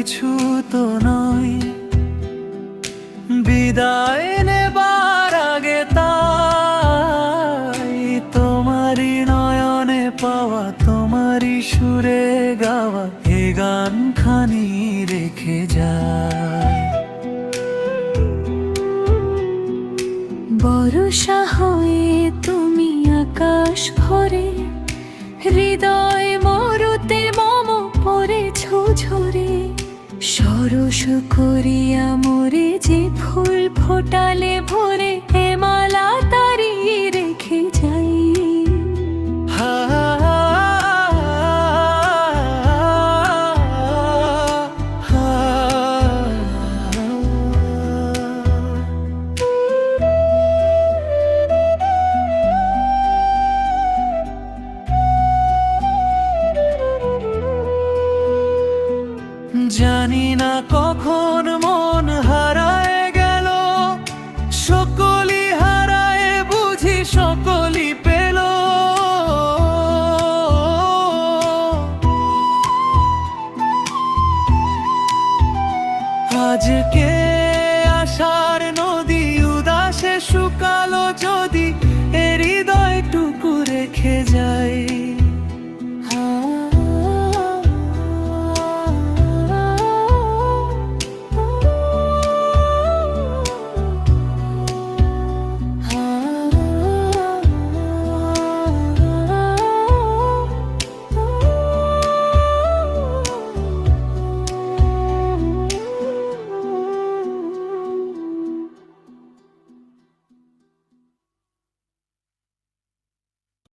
কিছু তো নয়। বিদায় নেবার আগে তাই তোমারই নয়নে পাওয়া, তোমারই সুরে গাওয়া এ গানখানি রেখে যায়। বর্ষা হয়ে তুমি আকাশ ভরে, হৃদয় মরুতে মম পড়েছ ঝরে। সরস করিয়া মোরে যে ফুল ফোটালে ভরে, এ মালা তারি রেখে যাই। হা হা জানি না কখন মন হারায় গেল, সকলই হারায় বুঝি সকলই পেল। আজকে আশার নদী উদাসে শুকালো যদি, এ হৃদয়টুকু রেখে যায়।